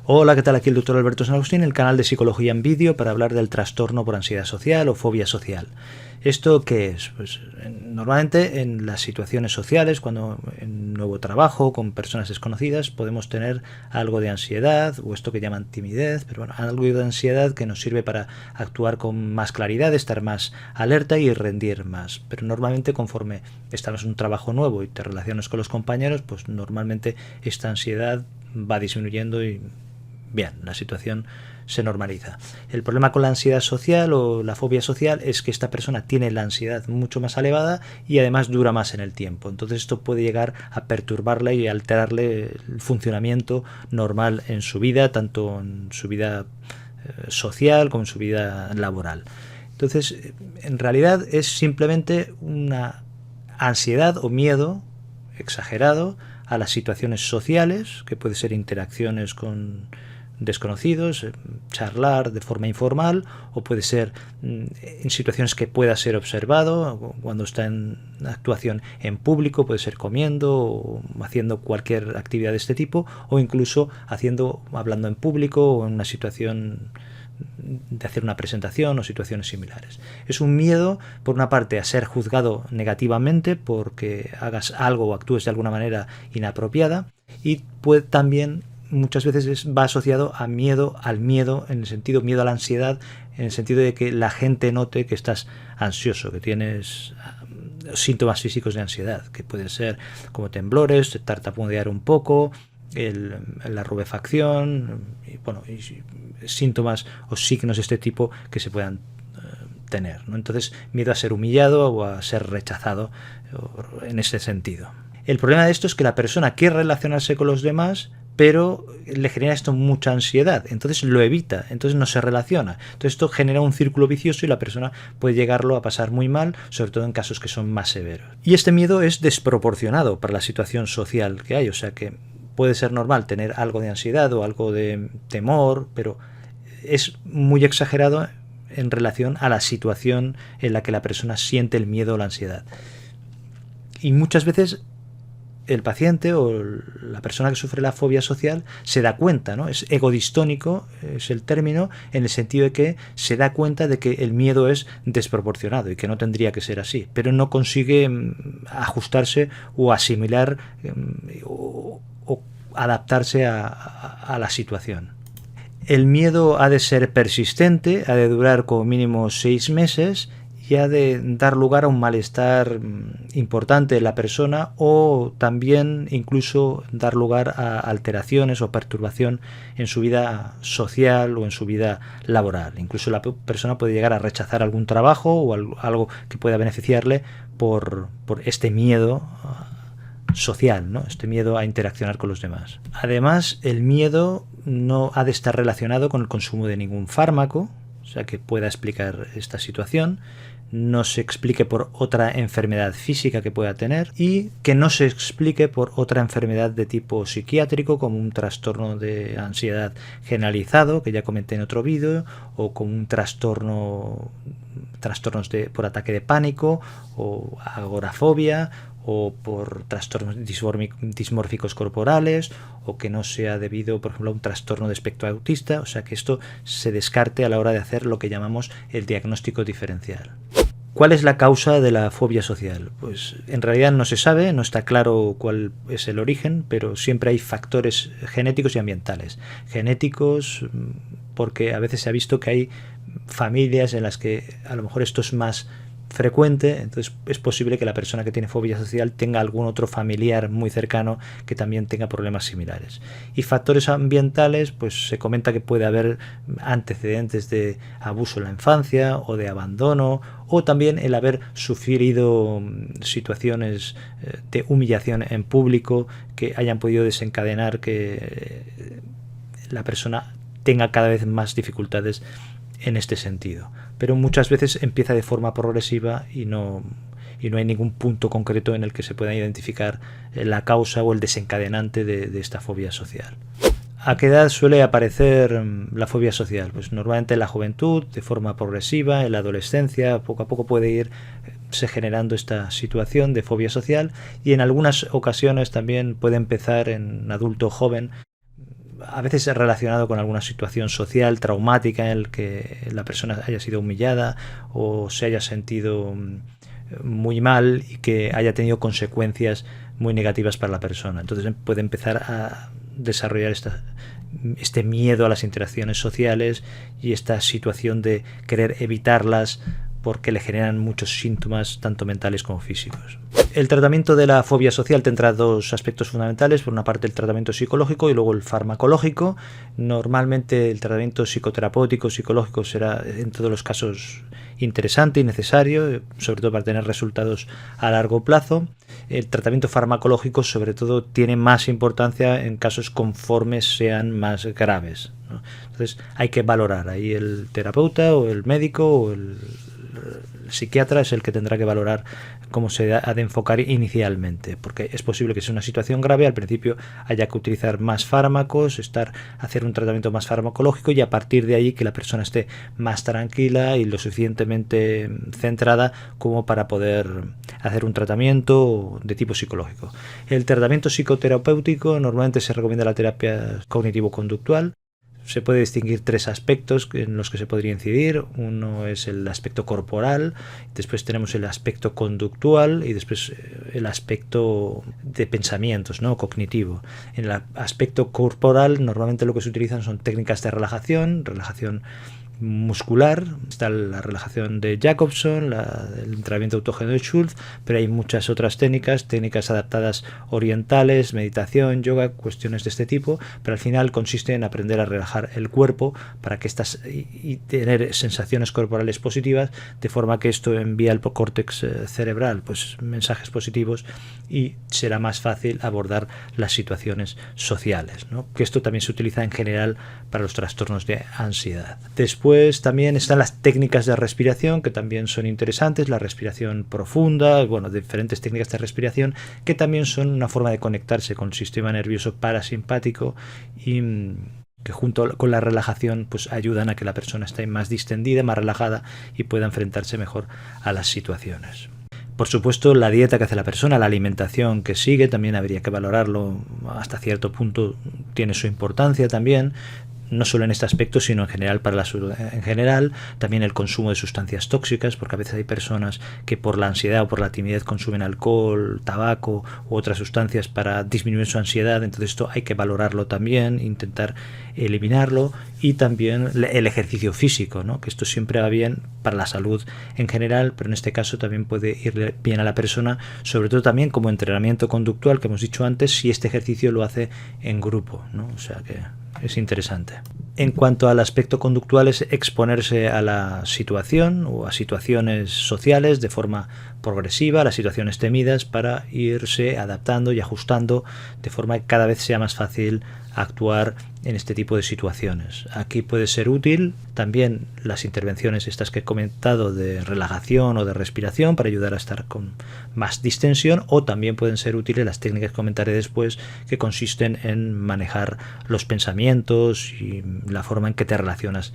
Hola, ¿qué tal? Aquí el doctor Alberto San Agustín, el canal de Psicología en Vídeo para hablar del trastorno por ansiedad social o fobia social. ¿Esto qué es? Pues normalmente en las situaciones sociales, cuando en un nuevo trabajo con personas desconocidas, podemos tener algo de ansiedad o esto que llaman timidez, pero bueno, algo de ansiedad que nos sirve para actuar con más claridad, estar más alerta y rendir más. Pero normalmente conforme estamos en un trabajo nuevo y te relacionas con los compañeros, pues normalmente esta ansiedad va disminuyendo y bien, la situación se normaliza. El problema con la ansiedad social o la fobia social es que esta persona tiene la ansiedad mucho más elevada y además dura más en el tiempo. Entonces esto puede llegar a perturbarle y alterarle el funcionamiento normal en su vida, tanto en su vida social como en su vida laboral. Entonces, en realidad es simplemente una ansiedad o miedo exagerado a las situaciones sociales, que puede ser interacciones con desconocidos, charlar de forma informal, o puede ser en situaciones que pueda ser observado, cuando está en actuación en público, puede ser comiendo o haciendo cualquier actividad de este tipo, o incluso hablando en público o en una situación de hacer una presentación o situaciones similares. Es un miedo, por una parte, a ser juzgado negativamente porque hagas algo o actúes de alguna manera inapropiada, y puede también muchas veces va asociado a miedo al miedo, en el sentido miedo a la ansiedad, en el sentido de que la gente note que estás ansioso, que tienes síntomas físicos de ansiedad, que pueden ser como temblores, tartamudear un poco, la rubefacción, y síntomas o signos de este tipo que se puedan tener, ¿no? Entonces, miedo a ser humillado o a ser rechazado en ese sentido. El problema de esto es que la persona quiere relacionarse con los demás, pero le genera esto mucha ansiedad, entonces lo evita, entonces no se relaciona. Entonces esto genera un círculo vicioso y la persona puede llegarlo a pasar muy mal, sobre todo en casos que son más severos. Y este miedo es desproporcionado para la situación social que hay, o sea que puede ser normal tener algo de ansiedad o algo de temor, pero es muy exagerado en relación a la situación en la que la persona siente el miedo o la ansiedad. Y muchas veces el paciente o la persona que sufre la fobia social se da cuenta, ¿no? Es egodistónico, es el término, en el sentido de que se da cuenta de que el miedo es desproporcionado y que no tendría que ser así, pero no consigue ajustarse o asimilar o adaptarse a la situación. El miedo ha de ser persistente, ha de durar como mínimo 6 meses y ha de dar lugar a un malestar importante en la persona, o también incluso dar lugar a alteraciones o perturbación en su vida social o en su vida laboral. Incluso la persona puede llegar a rechazar algún trabajo o algo que pueda beneficiarle por este miedo social, ¿no? Este miedo a interaccionar con los demás. Además, el miedo no ha de estar relacionado con el consumo de ningún fármaco, o sea, que pueda explicar esta situación, no se explique por otra enfermedad física que pueda tener, y que no se explique por otra enfermedad de tipo psiquiátrico, como un trastorno de ansiedad generalizado, que ya comenté en otro vídeo, o como un trastornos por ataque de pánico, o agorafobia, o por trastornos dismórficos corporales, o que no sea debido, por ejemplo, a un trastorno de espectro autista. O sea, que esto se descarte a la hora de hacer lo que llamamos el diagnóstico diferencial. ¿Cuál es la causa de la fobia social? Pues en realidad no se sabe, no está claro cuál es el origen, pero siempre hay factores genéticos y ambientales. Genéticos, porque a veces se ha visto que hay familias en las que a lo mejor esto es más frecuente, entonces es posible que la persona que tiene fobia social tenga algún otro familiar muy cercano que también tenga problemas similares. Y factores ambientales, pues se comenta que puede haber antecedentes de abuso en la infancia o de abandono, o también el haber sufrido situaciones de humillación en público que hayan podido desencadenar que la persona tenga cada vez más dificultades en este sentido. Pero muchas veces empieza de forma progresiva y no hay ningún punto concreto en el que se pueda identificar la causa o el desencadenante de esta fobia social. ¿A qué edad suele aparecer la fobia social? Pues normalmente en la juventud, de forma progresiva, en la adolescencia, poco a poco puede irse generando esta situación de fobia social, y en algunas ocasiones también puede empezar en adulto joven, a veces es relacionado con alguna situación social traumática en la que la persona haya sido humillada o se haya sentido muy mal y que haya tenido consecuencias muy negativas para la persona. Entonces puede empezar a desarrollar este miedo a las interacciones sociales y esta situación de querer evitarlas porque le generan muchos síntomas tanto mentales como físicos. El tratamiento de la fobia social tendrá dos aspectos fundamentales. Por una parte, el tratamiento psicológico y luego el farmacológico. Normalmente el tratamiento psicoterapéutico, psicológico será en todos los casos interesante y necesario, sobre todo para tener resultados a largo plazo. El tratamiento farmacológico, sobre todo, tiene más importancia en casos conforme sean más graves, ¿no? Entonces hay que valorar. Ahí el terapeuta o el médico o el psiquiatra es el que tendrá que valorar cómo se ha de enfocar inicialmente, porque es posible que sea una situación grave, al principio haya que utilizar más fármacos, hacer un tratamiento más farmacológico y a partir de ahí que la persona esté más tranquila y lo suficientemente centrada como para poder hacer un tratamiento de tipo psicológico. El tratamiento psicoterapéutico normalmente se recomienda la terapia cognitivo-conductual. Se puede distinguir tres aspectos en los que se podría incidir. Uno es el aspecto corporal, después tenemos el aspecto conductual y después el aspecto de pensamientos, ¿no? Cognitivo. En el aspecto corporal normalmente lo que se utilizan son técnicas de relajación muscular, está la relajación de Jacobson, el entrenamiento autógeno de Schultz, pero hay muchas otras técnicas adaptadas orientales, meditación, yoga, cuestiones de este tipo, pero al final consiste en aprender a relajar el cuerpo para que y tener sensaciones corporales positivas, de forma que esto envía al córtex cerebral pues mensajes positivos y será más fácil abordar las situaciones sociales, ¿no? Que esto también se utiliza en general para los trastornos de ansiedad. Después también están las técnicas de respiración, que también son interesantes, la respiración profunda, diferentes técnicas de respiración que también son una forma de conectarse con el sistema nervioso parasimpático y que junto con la relajación pues ayudan a que la persona esté más distendida, más relajada y pueda enfrentarse mejor a las situaciones. Por supuesto, la dieta que hace la persona, la alimentación que sigue, también habría que valorarlo hasta cierto punto, tiene su importancia también, no solo en este aspecto, sino en general para la salud en general. También el consumo de sustancias tóxicas, porque a veces hay personas que por la ansiedad o por la timidez consumen alcohol, tabaco u otras sustancias para disminuir su ansiedad. Entonces esto hay que valorarlo también, intentar eliminarlo. Y también el ejercicio físico, ¿no? Que esto siempre va bien para la salud en general, pero en este caso también puede ir bien a la persona, sobre todo también como entrenamiento conductual que hemos dicho antes, si este ejercicio lo hace en grupo, ¿no? O sea que es interesante. En cuanto al aspecto conductual, es exponerse a la situación o a situaciones sociales de forma progresiva, a las situaciones temidas, para irse adaptando y ajustando de forma que cada vez sea más fácil actuar en este tipo de situaciones. Aquí puede ser útil también las intervenciones estas que he comentado de relajación o de respiración para ayudar a estar con más distensión, o también pueden ser útiles las técnicas que comentaré después, que consisten en manejar los pensamientos y la forma en que te relacionas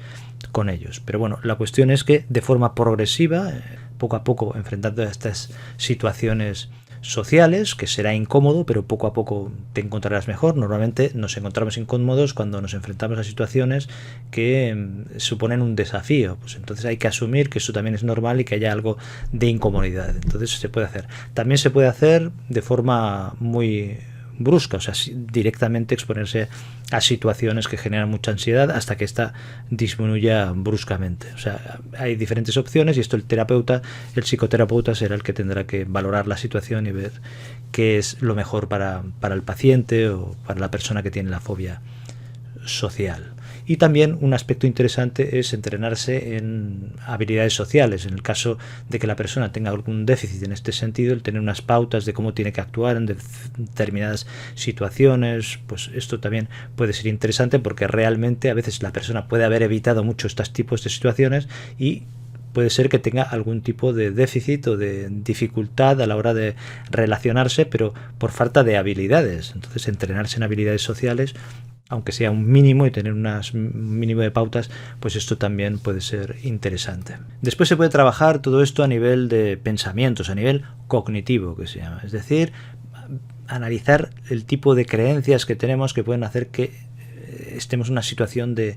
con ellos. Pero bueno, la cuestión es que de forma progresiva, poco a poco, enfrentando a estas situaciones sociales, que será incómodo, pero poco a poco te encontrarás mejor. Normalmente nos encontramos incómodos cuando nos enfrentamos a situaciones que suponen un desafío, pues entonces hay que asumir que eso también es normal y que haya algo de incomodidad. Entonces se puede hacer. También se puede hacer de forma muy brusca, o sea, directamente exponerse a situaciones que generan mucha ansiedad hasta que ésta disminuya bruscamente. O sea, hay diferentes opciones y esto el psicoterapeuta será el que tendrá que valorar la situación y ver qué es lo mejor para el paciente o para la persona que tiene la fobia social. Y también un aspecto interesante es entrenarse en habilidades sociales. En el caso de que la persona tenga algún déficit en este sentido, el tener unas pautas de cómo tiene que actuar en determinadas situaciones, pues esto también puede ser interesante, porque realmente a veces la persona puede haber evitado mucho estos tipos de situaciones y puede ser que tenga algún tipo de déficit o de dificultad a la hora de relacionarse, pero por falta de habilidades. Entonces, entrenarse en habilidades sociales, aunque sea un mínimo y tener un mínimo de pautas, pues esto también puede ser interesante. Después se puede trabajar todo esto a nivel de pensamientos, a nivel cognitivo, que se llama. Es decir, analizar el tipo de creencias que tenemos que pueden hacer que estemos en una situación de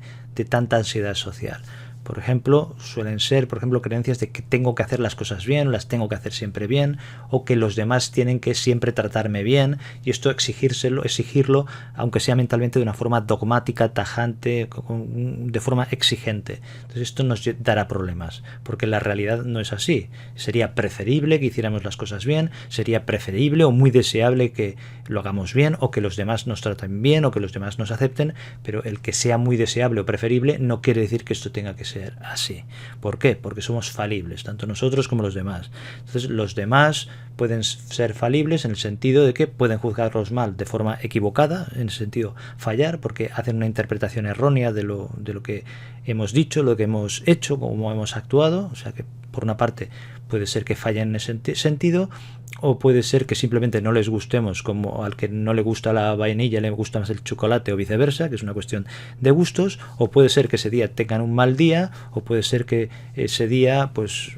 tanta ansiedad social. Por ejemplo, suelen ser, creencias de que tengo que hacer las cosas bien, las tengo que hacer siempre bien, o que los demás tienen que siempre tratarme bien, y esto exigirlo, aunque sea mentalmente de una forma dogmática, tajante, de forma exigente. Entonces esto nos dará problemas, porque la realidad no es así. Sería preferible que hiciéramos las cosas bien, sería preferible o muy deseable que lo hagamos bien, o que los demás nos traten bien, o que los demás nos acepten, pero el que sea muy deseable o preferible no quiere decir que esto tenga que ser así. ¿Por qué? Porque somos falibles, tanto nosotros como los demás. Entonces los demás pueden ser falibles en el sentido de que pueden juzgarlos mal de forma equivocada, en el sentido fallar, porque hacen una interpretación errónea de lo que hemos dicho, lo que hemos hecho, cómo hemos actuado. O sea que por una parte puede ser que fallen en ese sentido, o puede ser que simplemente no les gustemos, como al que no le gusta la vainilla le gusta más el chocolate, o viceversa, que es una cuestión de gustos. O puede ser que ese día tengan un mal día, o puede ser que ese día pues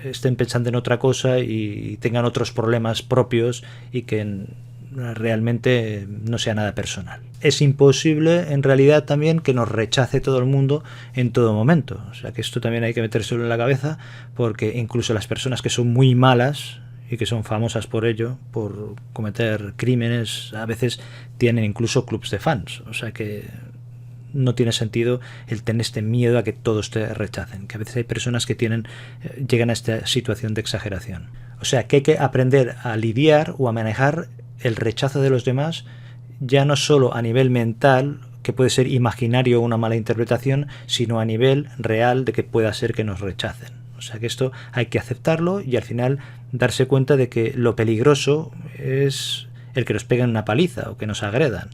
estén pensando en otra cosa y tengan otros problemas propios, y que realmente no sea nada personal. Es imposible en realidad también que nos rechace todo el mundo en todo momento. O sea que esto también hay que metérselo en la cabeza, porque incluso las personas que son muy malas y que son famosas por ello, por cometer crímenes, a veces tienen incluso clubs de fans. O sea que no tiene sentido el tener este miedo a que todos te rechacen, que a veces hay personas que llegan a esta situación de exageración. O sea que hay que aprender a lidiar o a manejar el rechazo de los demás, ya no solo a nivel mental, que puede ser imaginario o una mala interpretación, sino a nivel real de que pueda ser que nos rechacen. O sea que esto hay que aceptarlo, y al final darse cuenta de que lo peligroso es el que nos peguen una paliza o que nos agredan,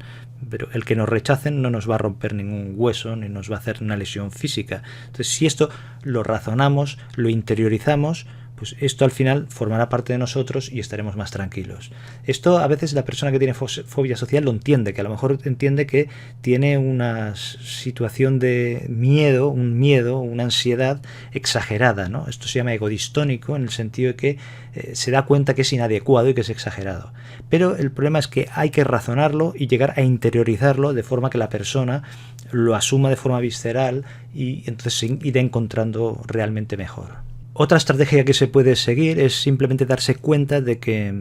pero el que nos rechacen no nos va a romper ningún hueso ni nos va a hacer una lesión física. Entonces, si esto lo razonamos, lo interiorizamos, pues esto al final formará parte de nosotros y estaremos más tranquilos. Esto a veces la persona que tiene fobia social lo entiende, que a lo mejor entiende que tiene una situación de miedo, una ansiedad exagerada, ¿no? Esto se llama egodistónico, en el sentido de que se da cuenta que es inadecuado y que es exagerado. Pero el problema es que hay que razonarlo y llegar a interiorizarlo de forma que la persona lo asuma de forma visceral, y entonces irá encontrando realmente mejor. Otra estrategia que se puede seguir es simplemente darse cuenta de que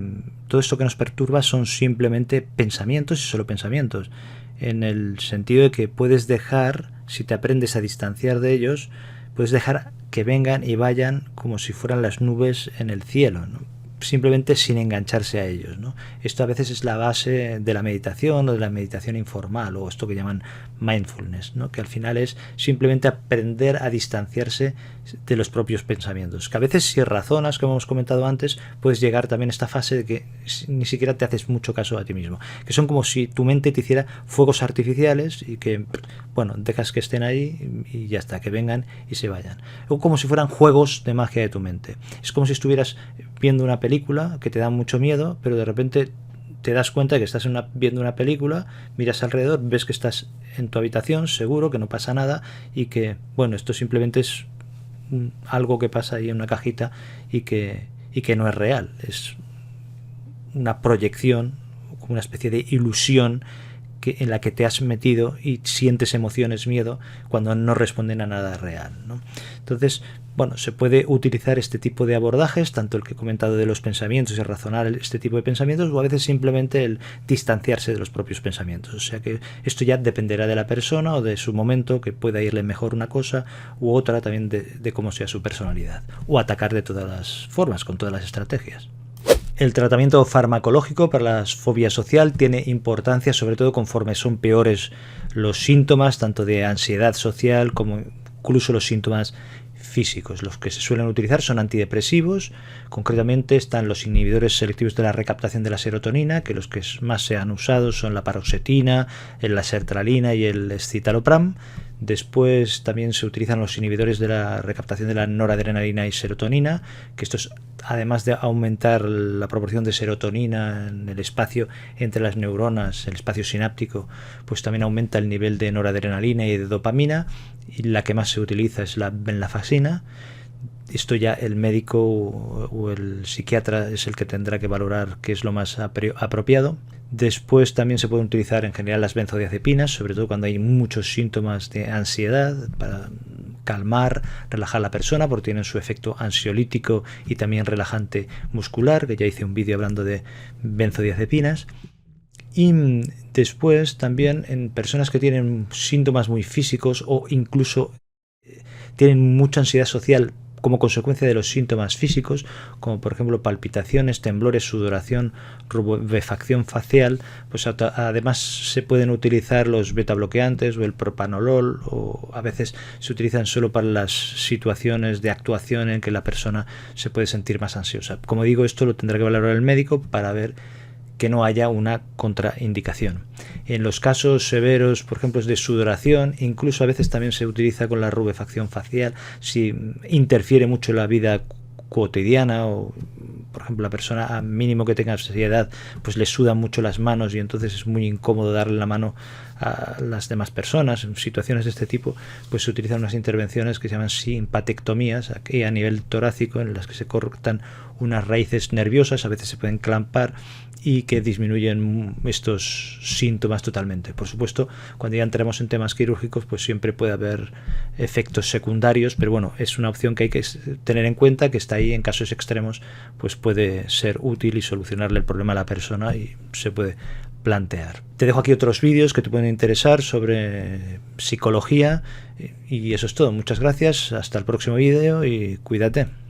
todo esto que nos perturba son simplemente pensamientos y solo pensamientos, en el sentido de que puedes dejar, si te aprendes a distanciar de ellos, puedes dejar que vengan y vayan como si fueran las nubes en el cielo, ¿no? Simplemente sin engancharse a ellos, ¿no? Esto a veces es la base de la meditación o de la meditación informal, o esto que llaman mindfulness, ¿no? Que al final es simplemente aprender a distanciarse de los propios pensamientos. Que a veces, si razonas, como hemos comentado antes, puedes llegar también a esta fase de que ni siquiera te haces mucho caso a ti mismo, que son como si tu mente te hiciera fuegos artificiales y que, bueno, dejas que estén ahí y ya está, que vengan y se vayan. O como si fueran juegos de magia de tu mente. Es como si estuvieras viendo una película que te da mucho miedo, pero de repente te das cuenta de que estás viendo una película, miras alrededor, ves que estás en tu habitación, seguro, que no pasa nada, y que, bueno, esto simplemente es algo que pasa ahí en una cajita y que no es real, es una proyección, como una especie de ilusión en la que te has metido y sientes emociones, miedo, cuando no responden a nada real, ¿no? Entonces, bueno, se puede utilizar este tipo de abordajes, tanto el que he comentado de los pensamientos y razonar este tipo de pensamientos, o a veces simplemente el distanciarse de los propios pensamientos. O sea que esto ya dependerá de la persona o de su momento, que pueda irle mejor una cosa u otra, también de cómo sea su personalidad, o atacar de todas las formas, con todas las estrategias. El tratamiento farmacológico para la fobia social tiene importancia, sobre todo conforme son peores los síntomas, tanto de ansiedad social como incluso los síntomas físicos. Los que se suelen utilizar son antidepresivos, concretamente están los inhibidores selectivos de la recaptación de la serotonina, que los que más se han usado son la paroxetina, la sertralina y el escitalopram. Después también se utilizan los inhibidores de la recaptación de la noradrenalina y serotonina, que estos, además de aumentar la proporción de serotonina en el espacio entre las neuronas, el espacio sináptico, pues también aumenta el nivel de noradrenalina y de dopamina, y la que más se utiliza es la venlafaxina. Esto ya el médico o el psiquiatra es el que tendrá que valorar qué es lo más apropiado. Después también se pueden utilizar en general las benzodiazepinas, sobre todo cuando hay muchos síntomas de ansiedad, para calmar, relajar a la persona, porque tienen su efecto ansiolítico y también relajante muscular, que ya hice un vídeo hablando de benzodiazepinas. Y después también en personas que tienen síntomas muy físicos o incluso tienen mucha ansiedad social como consecuencia de los síntomas físicos, como por ejemplo palpitaciones, temblores, sudoración, rubefacción facial, pues además se pueden utilizar los betabloqueantes o el propanolol, o a veces se utilizan solo para las situaciones de actuación en que la persona se puede sentir más ansiosa. Como digo, esto lo tendrá que valorar el médico para ver que no haya una contraindicación. En los casos severos, por ejemplo, de sudoración, incluso a veces también se utiliza con la rubefacción facial, si interfiere mucho en la vida cotidiana o, por ejemplo, la persona a mínimo que tenga ansiedad, pues le sudan mucho las manos y entonces es muy incómodo darle la mano a las demás personas. En situaciones de este tipo, pues se utilizan unas intervenciones que se llaman simpatectomías, aquí a nivel torácico, en las que se cortan unas raíces nerviosas, a veces se pueden clampar y que disminuyen estos síntomas totalmente. Por supuesto, cuando ya entremos en temas quirúrgicos, pues siempre puede haber efectos secundarios, pero bueno, es una opción que hay que tener en cuenta, que está ahí en casos extremos, pues puede ser útil y solucionarle el problema a la persona y se puede plantear. Te dejo aquí otros vídeos que te pueden interesar sobre psicología y eso es todo. Muchas gracias, hasta el próximo vídeo y cuídate.